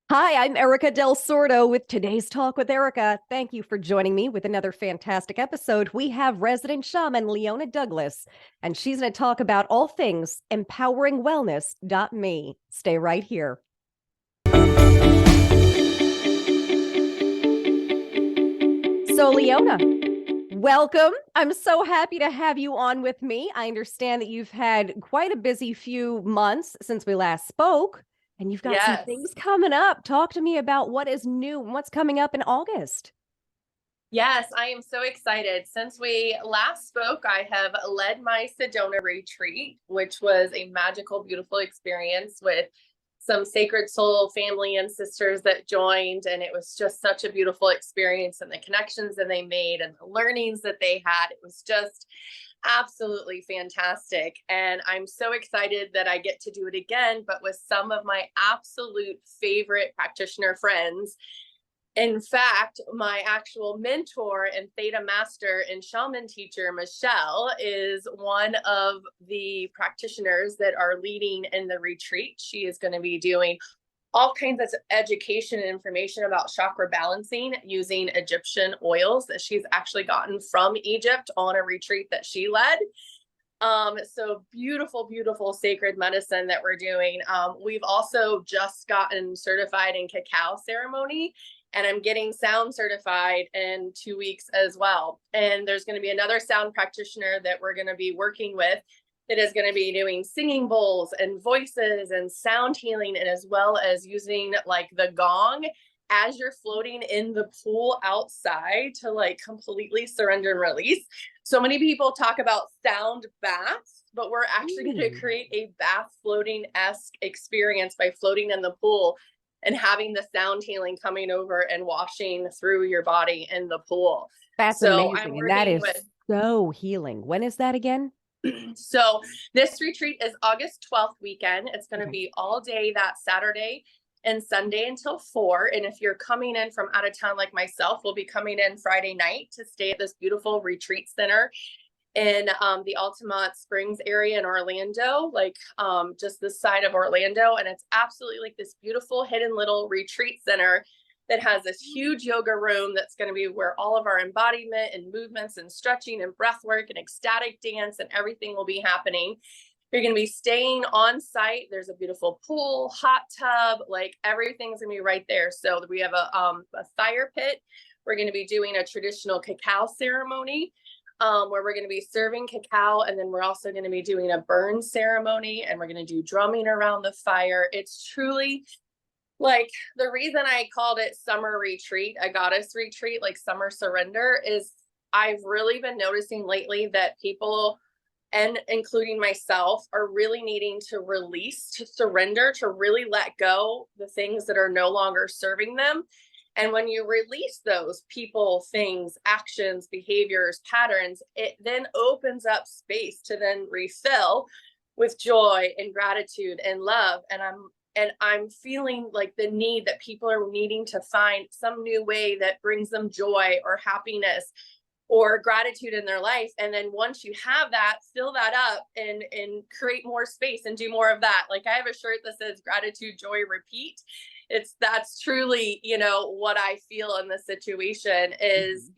Hi, I'm Erika Del Sordo with today's Talk with Erika. Thank you for joining me with another fantastic episode. We have resident shaman Leona Douglass, and she's going to talk about all things empoweringwellness.me. Stay right here. So, Leona, welcome. I'm so happy to have you on with me. I understand that you've had quite a busy few months since we last spoke, and you've got some Yes. things coming up. Talk to me about what is new and what's coming up in August. Yes, I am so excited. Since we last spoke, I have led my Sedona retreat, which was a magical, beautiful experience with some Sacred Soul family and sisters that joined. And it was just such a beautiful experience, and the connections that they made and the learnings that they had. It was just absolutely fantastic. And I'm so excited that I get to do it again, but with some of my absolute favorite practitioner friends. In fact, my actual mentor and theta master and shaman teacher, Michelle, is one of the practitioners that are leading in the retreat. She is going to be doing all kinds of education and information about chakra balancing using Egyptian oils that she's actually gotten from Egypt on a retreat that she led. So beautiful, beautiful sacred medicine that we're doing. We've also just gotten certified in cacao ceremony, and I'm getting sound certified in 2 weeks as well. And there's going to be another sound practitioner that we're going to be working with that is going to be doing singing bowls and voices and sound healing, and as well as using like the gong as you're floating in the pool outside to like completely surrender and release. So many people talk about sound baths, but we're actually going to create a bath floating-esque experience by floating in the pool and having the sound healing coming over and washing through your body in the pool. That's So I'm amazing. And that working is with, so healing. When is that again? so this retreat is August 12th weekend. It's going to Okay. be all day that Saturday and Sunday until 4. And if you're coming in from out of town like myself, we'll be coming in Friday night to stay at this beautiful retreat center in the Altamont Springs area in Orlando, like just this side of Orlando. And it's absolutely like this beautiful hidden little retreat center that has this huge yoga room that's going to be where all of our embodiment and movements and stretching and breath work and ecstatic dance and everything will be happening. You're going to be staying on site. There's a beautiful pool, hot tub, like everything's going to be right there. So we have a fire pit. We're going to be doing a traditional cacao ceremony where we're going to be serving cacao. And then we're also going to be doing a burn ceremony, and we're going to do drumming around the fire. It's truly like the reason I called it summer retreat, a goddess retreat, like summer surrender, is I've really been noticing lately that people, and including myself, are really needing to release, to surrender, to really let go the things that are no longer serving them. And when you release those people, things, actions, behaviors, patterns, it then opens up space to then refill with joy and gratitude and love. And I'm feeling like the need that people are needing to find some new way that brings them joy or happiness or gratitude in their life. And then once you have that, fill that up and create more space and do more of that. Like I have a shirt that says gratitude, joy, repeat. That's truly, what I feel in this situation is,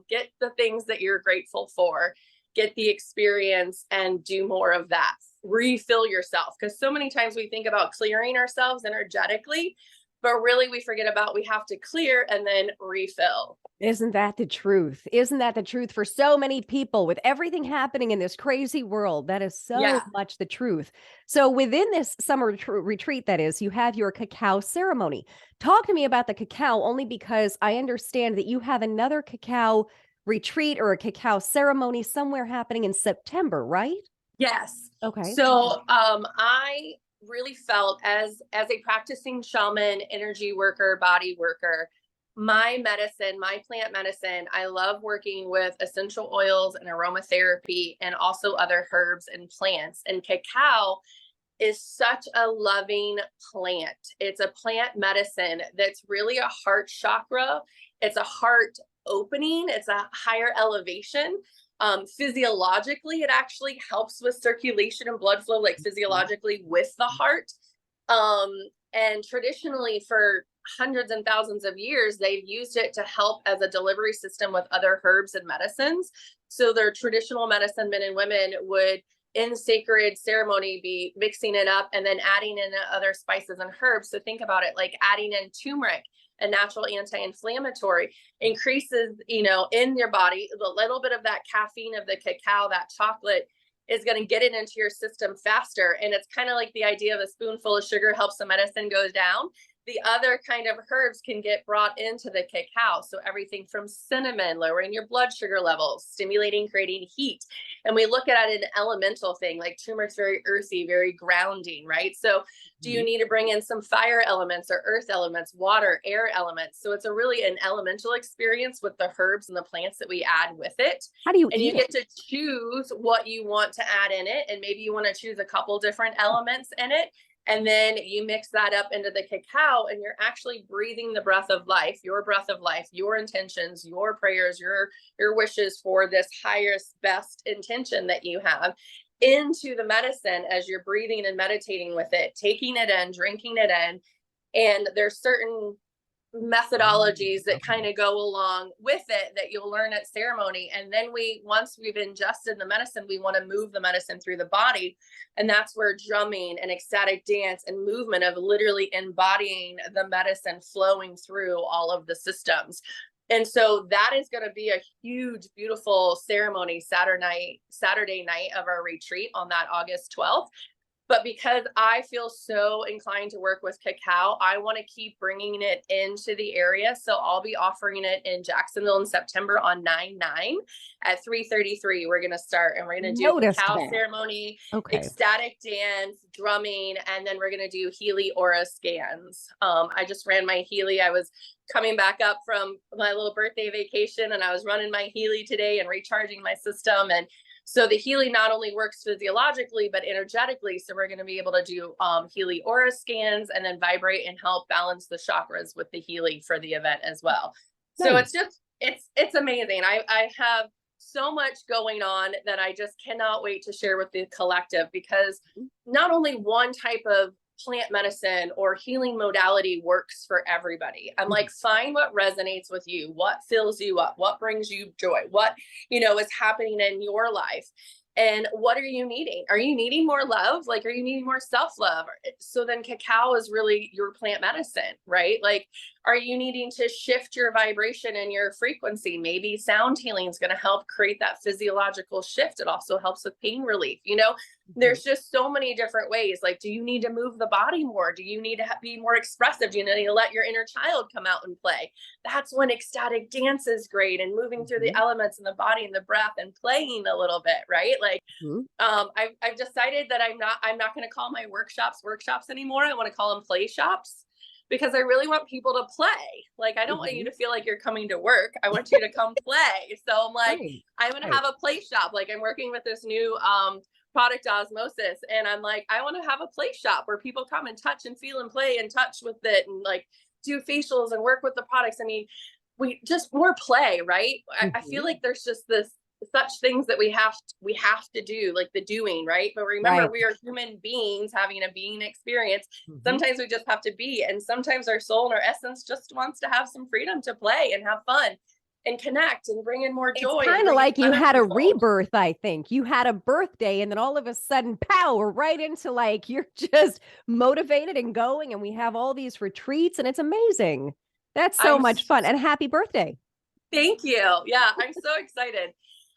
get the things that you're grateful for, get the experience and do more of that. Refill yourself. Because so many times we think about clearing ourselves energetically, but really we forget about we have to clear and then refill. Isn't that the truth? Isn't that the truth for so many people with everything happening in this crazy world? That is so Yeah. much the truth. So within this summer retreat, that is, you have your cacao ceremony. Talk to me about the cacao, only because I understand that you have another cacao retreat or a cacao ceremony somewhere happening in September, right? Yes. Okay. So I really felt as a practicing shaman, energy worker, body worker, my medicine, my plant medicine, I love working with essential oils and aromatherapy and also other herbs and plants. And cacao is such a loving plant. It's a plant medicine that's really a heart chakra. It's a heart opening. It's a higher elevation. Physiologically, it actually helps with circulation and blood flow, like physiologically with the heart. Um, And traditionally, for hundreds and thousands of years, they've used it to help as a delivery system with other herbs and medicines. So their traditional medicine men and women would, in sacred ceremony, be mixing it up and then adding in other spices and herbs. So think about it, like adding in turmeric, a natural anti-inflammatory, increases, in your body, the little bit of that caffeine of the cacao, that chocolate, is going to get it into your system faster. And it's kind of like the idea of a spoonful of sugar helps the medicine go down. The other kind of herbs can get brought into the cacao. So everything from cinnamon, lowering your blood sugar levels, stimulating, creating heat. And we look at it an elemental thing, like turmeric's very earthy, very grounding, right? So do you need to bring in some fire elements or earth elements, water, air elements? So it's a really an elemental experience with the herbs and the plants that we add with it. How do you And eat you it? get to choose what you want to add in it. And maybe you want to choose a couple different elements in it. And then you mix that up into the cacao, and you're actually breathing the breath of life, your intentions, your prayers, your wishes for this highest, best intention that you have into the medicine as you're breathing and meditating with it, taking it in, drinking it in. And there's certain methodologies that kind of go along with it that you'll learn at ceremony. And then once we've ingested the medicine, we want to move the medicine through the body. And that's where drumming and ecstatic dance and movement of literally embodying the medicine flowing through all of the systems. And so that is going to be a huge, beautiful ceremony Saturday night of our retreat on that August 12th. But because I feel so inclined to work with cacao, I want to keep bringing it into the area. So I'll be offering it in Jacksonville in September on 9/9 at 3:33. We're going to start, and we're going to do cacao ceremony, ecstatic dance, drumming, and then we're going to do Healy aura scans. I just ran my Healy. I was coming back up from my little birthday vacation, and I was running my Healy today and recharging my system. And so the Healy not only works physiologically, but energetically. So we're going to be able to do Healy aura scans and then vibrate and help balance the chakras with the Healy for the event as well. Nice. So it's just, it's amazing. I have so much going on that I just cannot wait to share with the collective, because not only one type of plant medicine or healing modality works for everybody. I'm like, find what resonates with you, what fills you up, what brings you joy, what, is happening in your life. And what are you needing? Are you needing more love? Like, are you needing more self-love? So then cacao is really your plant medicine, right? Like, are you needing to shift your vibration and your frequency? Maybe sound healing is going to help create that physiological shift. It also helps with pain relief. There's just so many different ways. Like, do you need to move the body more? Do you need to be more expressive? Do you need to let your inner child come out and play? That's when ecstatic dance is great, and moving through the elements and the body and the breath and playing a little bit, right? Like, I've decided that I'm not going to call my workshops anymore. I want to call them play shops, because I really want people to play. Like, I don't want you to feel like you're coming to work. I want you to come play. So I'm like, I'm going to have a play shop. Like, I'm working with this new product osmosis, and I'm like, I want to have a play shop where people come and touch and feel and play and touch with it and like do facials and work with the products. I mean, we just more play, right? I feel like there's just such things that we have to do, like the doing, right? But remember, we are human beings having a being experience. Sometimes we just have to be, and sometimes our soul and our essence just wants to have some freedom to play and have fun and connect and bring in more joy. It's kind of like you had a rebirth. I think you had a birthday, and then all of a sudden, pow, we're right into like, you're just motivated and going, and we have all these retreats, and it's amazing. That's so much fun. And happy birthday. Thank you. Yeah, I'm so excited.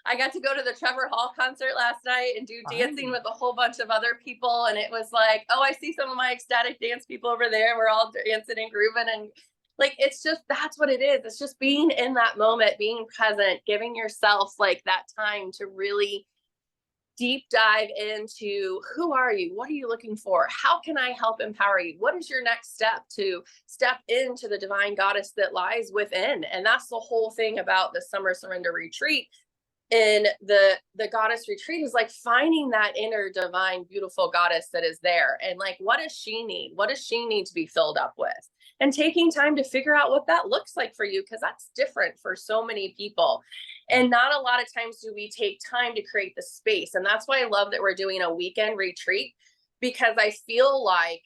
I got to go to the Trevor Hall concert last night and do dancing with a whole bunch of other people. And it was like, oh, I see some of my ecstatic dance people over there. We're all dancing and grooving. And like, it's just, that's what it is. It's just being in that moment, being present, giving yourself like that time to really deep dive into who are you? What are you looking for? How can I help empower you? What is your next step to step into the divine goddess that lies within? And that's the whole thing about the Summer Surrender Retreat. And the goddess retreat is like finding that inner divine, beautiful goddess that is there. And like, what does she need? What does she need to be filled up with? And taking time to figure out what that looks like for you, because that's different for so many people. And not a lot of times do we take time to create the space. And that's why I love that we're doing a weekend retreat, because I feel like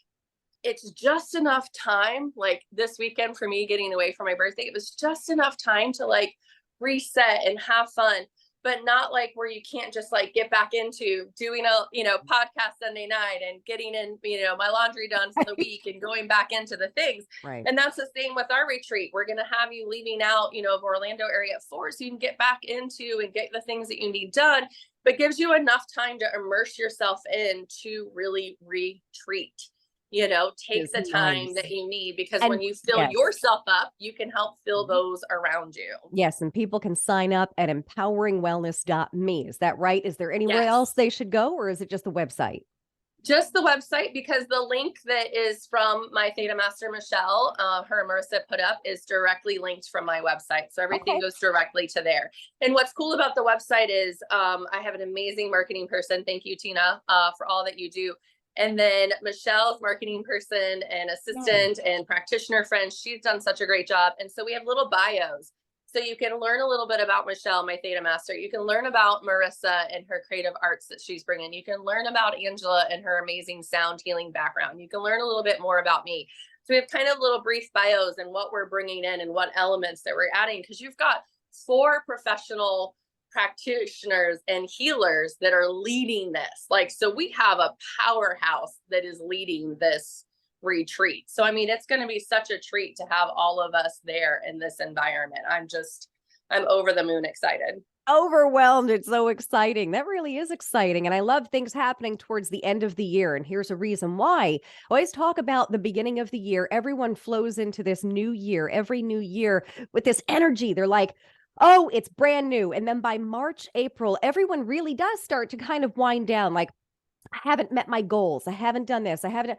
it's just enough time, like this weekend for me getting away for my birthday, it was just enough time to like reset and have fun, but not like where you can't just like get back into doing a, podcast Sunday night and getting in, my laundry done for the week and going back into the things. Right. And that's the same with our retreat. We're going to have you leaving out, of Orlando area at 4 so you can get back into and get the things that you need done, but gives you enough time to immerse yourself in to really retreat. Take Is the time nice. that you need, because And when you fill yes. yourself up, you can help fill those around you. Yes, and people can sign up at empoweringwellness.me. Is that right? Is there anywhere Yes. else they should go, or is it just the website? Just the website, because the link that is from my Theta Master Michelle, her and Marissa put up, is directly linked from my website. So everything goes directly to there. And what's cool about the website is I have an amazing marketing person. Thank you, Tina, for all that you do. And then Michelle's marketing person and assistant and practitioner friend, she's done such a great job. And so we have little bios. So you can learn a little bit about Michelle, my Theta Master. You can learn about Marissa and her creative arts that she's bringing. You can learn about Angela and her amazing sound healing background. You can learn a little bit more about me. So we have kind of little brief bios and what we're bringing in and what elements that we're adding, because you've got 4 professional practitioners and healers that are leading this. So we have a powerhouse that is leading this retreat. So, I mean, it's going to be such a treat to have all of us there in this environment. I'm over the moon excited. Overwhelmed. It's so exciting. That really is exciting. And I love things happening towards the end of the year. And here's a reason why. I always talk about the beginning of the year. Everyone flows into this new year, every new year, with this energy. They're like, oh, it's brand new. And then by March, April, everyone really does start to kind of wind down. Like, I haven't met my goals. I haven't done this. I haven't.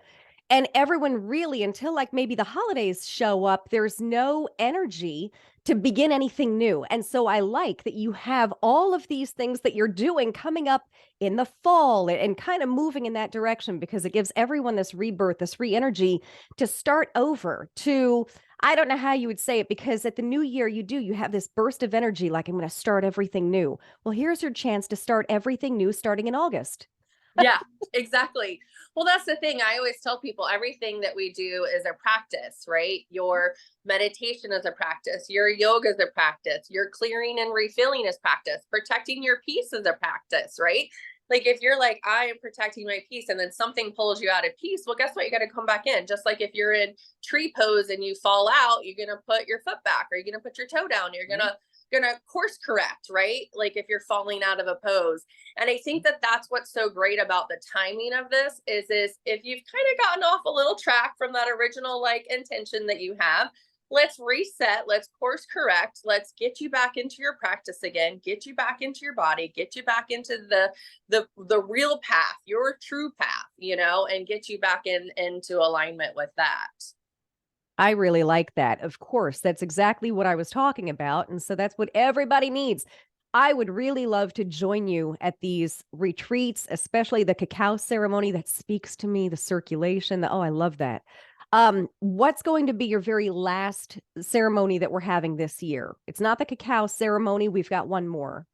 And everyone really, until like maybe the holidays show up, there's no energy to begin anything new. And so I like that you have all of these things that you're doing coming up in the fall and kind of moving in that direction, because it gives everyone this rebirth, this re-energy to start over, to, I don't know how you would say it, because at the new year, you have this burst of energy, like, I'm going to start everything new. Well, here's your chance to start everything new starting in August. Yeah, exactly. Well, that's the thing. I always tell people everything that we do is a practice, right? Your meditation is a practice. Your yoga is a practice. Your clearing and refilling is practice. Protecting your peace is a practice, right? Like if you're like, I am protecting my peace, and then something pulls you out of peace, well, guess what? You got to come back in. Just like if you're in tree pose and you fall out, you're going to put your foot back, or you're going to put your toe down. You're going to course correct, right? Like if you're falling out of a pose. And I think that that's what's so great about the timing of this is if you've kind of gotten off a little track from that original like intention that you have, let's reset, let's course correct, let's get you back into your practice again, get you back into your body, get you back into the real path, your true path, and get you back into alignment with that. I really like that. Of course, that's exactly what I was talking about. And so that's what everybody needs. I would really love to join you at these retreats, especially the cacao ceremony. That speaks to me, the circulation. I love that. What's going to be your very last ceremony that we're having this year? It's not the cacao ceremony. We've got one more.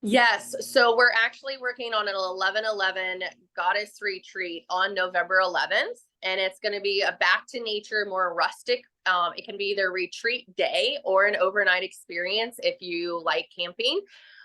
Yes. So we're actually working on an 11/11 goddess retreat on November 11th. And it's going to be a back to nature, more rustic. It can be either retreat day or an overnight experience if you like camping.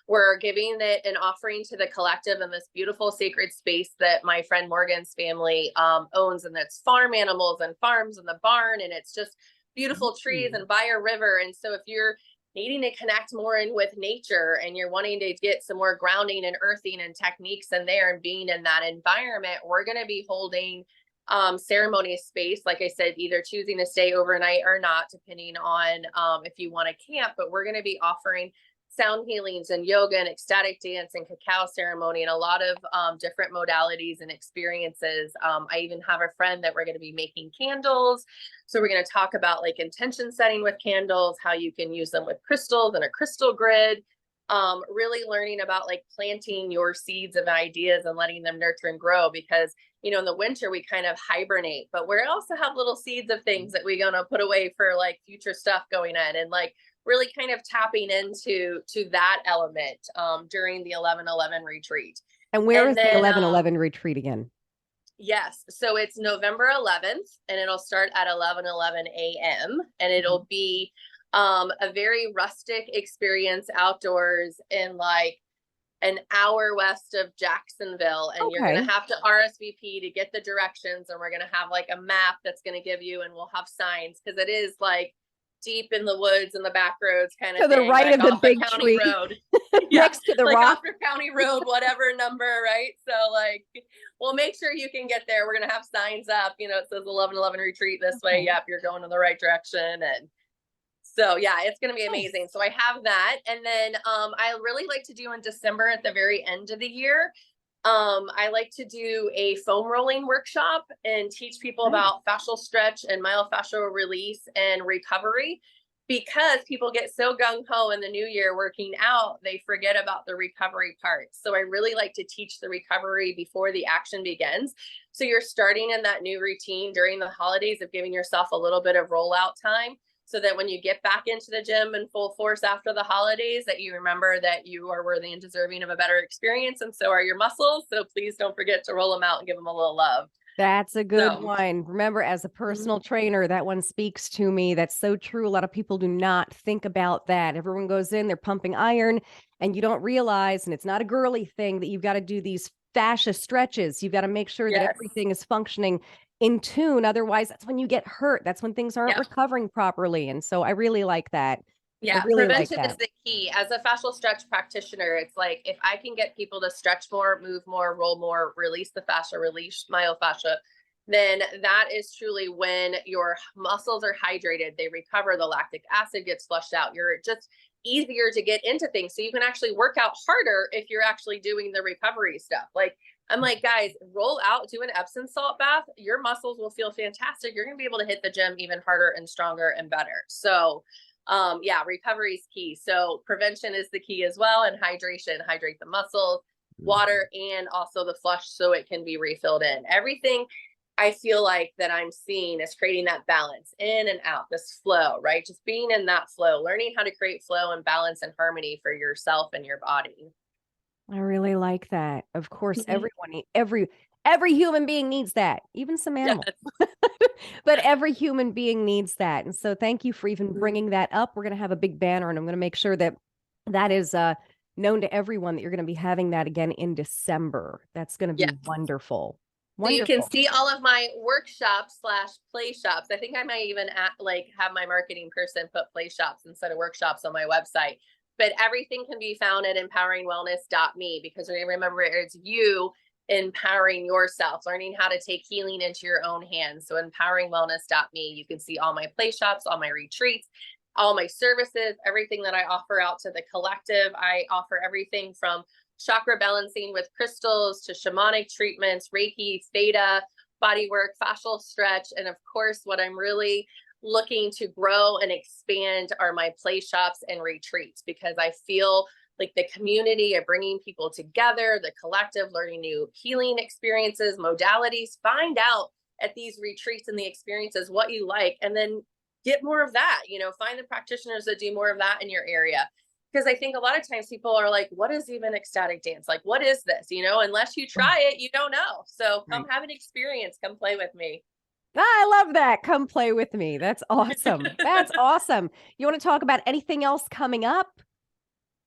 We're giving it an offering to the collective in this beautiful sacred space that my friend Morgan's family owns. And that's farm animals and farms in the barn. And it's just beautiful trees and by a river. And so if you're needing to connect more in with nature and you're wanting to get some more grounding and earthing and techniques in there and being in that environment, we're going to be holding ceremony space, like I said, either choosing to stay overnight or not, depending on if you want to camp. But we're going to be offering sound healings and yoga and ecstatic dance and cacao ceremony and a lot of different modalities and experiences. I even have a friend that we're going to be making candles. So we're going to talk about like intention setting with candles, how you can use them with crystals and a crystal grid. Really learning about like planting your seeds of ideas and letting them nurture and grow, because in the winter we kind of hibernate, but we also have little seeds of things that we're going to put away for like future stuff going in, and like really kind of tapping into that element during the 11/11 retreat. And where is the 11/11 retreat again? Yes. So it's November 11th and it'll start at 11:11 a.m. and it'll be a very rustic experience outdoors in like an hour west of Jacksonville. And you're going Okay. to have to RSVP to get the directions. And we're going to have like a map that's going to give you, and we'll have signs because it is like deep in the woods and the back roads kind of To the thing, right like of the off a big county tree road. Yeah, next to the like rock. off a county road, whatever number, right? So like, we'll make sure you can get there. We're gonna have signs up, you know, it says 11:11 retreat this way. Okay. Yep, you're going in the right direction. And so yeah, it's gonna be amazing. Nice. So I have that, and then I really like to do in December at the very end of the year. I like to do a foam rolling workshop and teach people Nice. about fascial stretch and myofascial release and recovery, because people get so gung ho in the new year working out, they forget about the recovery part. So I really like to teach the recovery before the action begins. So you're starting in that new routine during the holidays of giving yourself a little bit of rollout time, so that when you get back into the gym in full force after the holidays, that you remember that you are worthy and deserving of a better experience, and so are your muscles. So please don't forget to roll them out and give them a little love. That's a good So one. Remember, as a personal trainer, that one speaks to me. That's so true. A lot of people do not think about that. Everyone goes in, they're pumping iron, and you don't realize, and it's not a girly thing, that you've got to do these fascia stretches. You've got to make sure that yes, everything is functioning in tune. Otherwise, that's when you get hurt. That's when things aren't yeah. recovering properly. And so I really like that. I Yeah, really like prevention is that. the key. As a fascial stretch practitioner, it's like if I can get people to stretch more, move more, roll more, release the fascia, release myofascia, then that is truly when your muscles are hydrated, they recover, the lactic acid gets flushed out. You're just easier to get into things. So you can actually work out harder if you're actually doing the recovery stuff. Like I'm like, guys, roll out, do an Epsom salt bath. Your muscles will feel fantastic. You're going to be able to hit the gym even harder and stronger and better. So yeah, recovery is key. So prevention is the key as well, and hydration. Hydrate the muscles, water, and also the flush so it can be refilled in. Everything I feel like that I'm seeing is creating that balance in and out, this flow, right? Just being in that flow, learning how to create flow and balance and harmony for yourself and your body. I really like that. Of course, Mhm. every human being needs that, even some Yes. animals. But every human being needs that. And so thank you for even Mhm. bringing that up. We're going to have a big banner, and I'm going to make sure that that is known to everyone that you're going to be having that again in December. That's going to be Yes. wonderful. So you can Wonderful. see all of my workshops slash play shops. I think I might even like have my marketing person put play shops instead of workshops on my website. But everything can be found at empoweringwellness.me, because remember, it's you empowering yourself, learning how to take healing into your own hands. So empoweringwellness.me, you can see all my play shops, all my retreats, all my services, everything that I offer out to the collective. I offer everything from chakra balancing with crystals to shamanic treatments, Reiki, theta, body work, fascial stretch. And of course, what I'm really looking to grow and expand are my play shops and retreats, because I feel like the community of bringing people together, the collective, learning new healing experiences, modalities, find out at these retreats and the experiences what you like, and then get more of that, you know, find the practitioners that do more of that in your area. Because I think a lot of times people are like, what is even ecstatic dance? Like, what is this? You know, unless you try it, you don't know. So come Right. have an experience, come play with me. I love that. Come play with me. That's awesome. That's awesome. You want to talk about anything else coming up?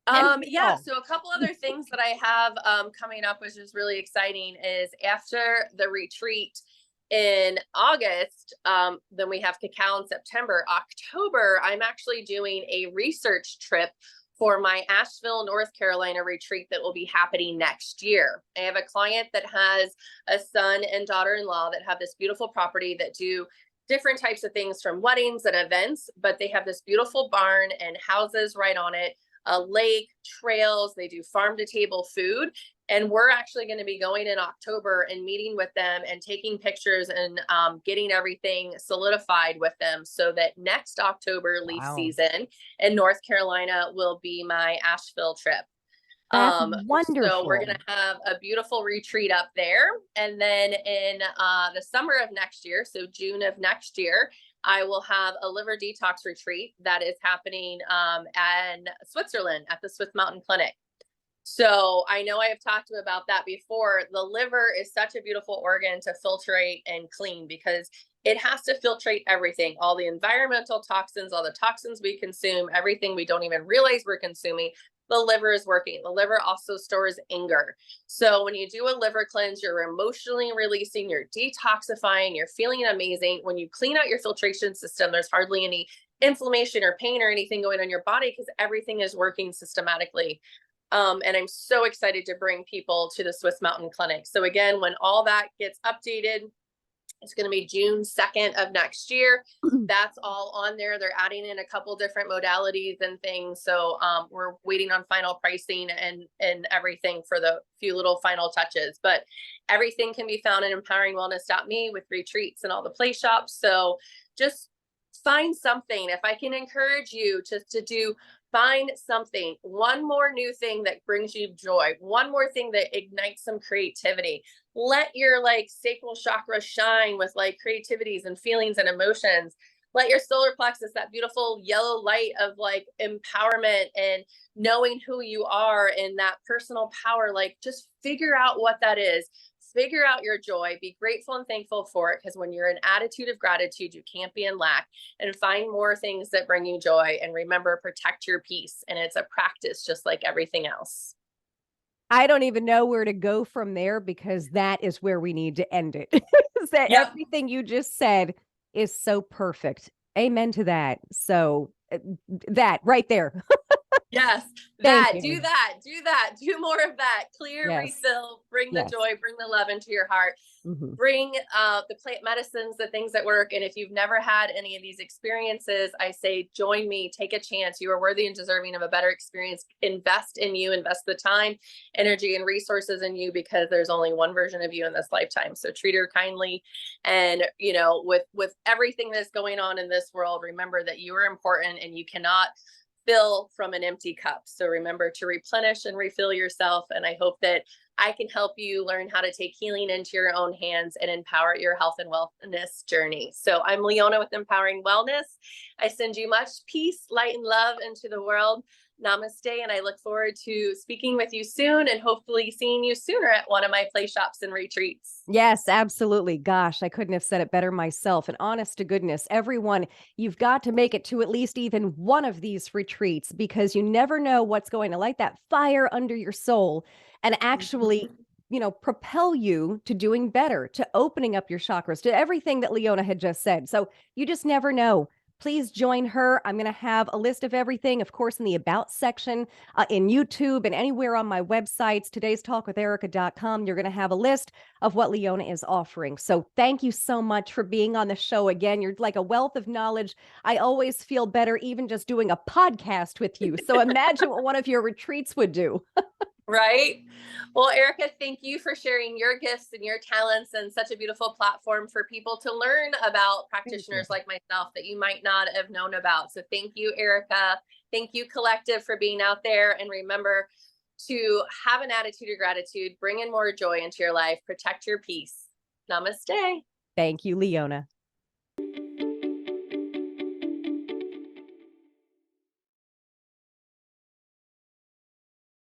Anything at Yeah, all? so a couple other things that I have coming up, which is really exciting, is after the retreat in August, then we have Cacao in September. October, I'm actually doing a research trip for my Asheville, North Carolina retreat that will be happening next year. I have a client that has a son and daughter-in-law that have this beautiful property that do different types of things, from weddings and events, but they have this beautiful barn and houses right on it, a lake, trails. They do farm to table food. And we're actually going to be going in October and meeting with them and taking pictures and getting everything solidified with them, so that next October leaf Wow. season in North Carolina will be my Asheville trip. That's So we're wonderful. gonna have a beautiful retreat up there. And then in the summer of next year, so June of next year, I will have a liver detox retreat that is happening in Switzerland at the Swiss Mountain Clinic. So I know I have talked about that before. The liver is such a beautiful organ to filtrate and clean because it has to filtrate everything, all the environmental toxins, all the toxins we consume, everything we don't even realize we're consuming. The liver is working. The liver also stores anger. So when you do a liver cleanse, you're emotionally releasing, you're detoxifying, you're feeling amazing. When you clean out your filtration system, there's hardly any inflammation or pain or anything going on in your body because everything is working systematically. And I'm so excited to bring people to the Swiss Mountain Clinic. So again, when all that gets updated, it's going to be June 2nd of next year. That's all on there. They're adding in a couple different modalities and things. So we're waiting on final pricing and everything for the few little final touches. But everything can be found at empoweringwellness.me with retreats and all the play shops. So just find something. If I can encourage you to do, find something, one more new thing that brings you joy, one more thing that ignites some creativity. Let your like sacral chakra shine with like creativities and feelings and emotions. Let your solar plexus, that beautiful yellow light of like empowerment and knowing who you are and that personal power, like just figure out what that is. Figure out your joy, be grateful and thankful for it, because when you're in attitude of gratitude, you can't be in lack, and find more things that bring you joy. And remember, protect your peace. And it's a practice just like everything else. I don't even know where to go from there because that is where we need to end it. That Yep. everything you just said is so perfect. Amen to that. So that right there. Yes, Thank that, you. do more of that. Clear, Yes. refill, bring the Yes. joy, bring the love into your heart. Mhm. Bring the plant medicines, the things that work. And if you've never had any of these experiences, I say, join me, take a chance. You are worthy and deserving of a better experience. Invest in you, invest the time, energy, and resources in you, because there's only one version of you in this lifetime. So treat her kindly. And, you know, with everything that's going on in this world, remember that you are important and you cannot fill from an empty cup. So remember to replenish and refill yourself. And I hope that I can help you learn how to take healing into your own hands and empower your health and wellness journey. So I'm Leona with Empowering Wellness. I send you much peace, light, and love into the world. Namaste. And I look forward to speaking with you soon and hopefully seeing you sooner at one of my play shops and retreats. Yes, absolutely. Gosh, I couldn't have said it better myself. And honest to goodness, everyone, you've got to make it to at least even one of these retreats because you never know what's going to light that fire under your soul and actually, propel you to doing better, to opening up your chakras, to everything that Leona had just said. So you just never know. Please join her. I'm going to have a list of everything, of course, in the About section, in YouTube and anywhere on my websites, todaystalkwitherica.com. You're going to have a list of what Leona is offering. So thank you so much for being on the show again. You're like a wealth of knowledge. I always feel better even just doing a podcast with you. So imagine what one of your retreats would do. Right? Well, Erika, thank you for sharing your gifts and your talents and such a beautiful platform for people to learn about practitioners like myself that you might not have known about. So thank you, Erika. Thank you, Collective, for being out there. And remember to have an attitude of gratitude, bring in more joy into your life, protect your peace. Namaste. Thank you, Leona.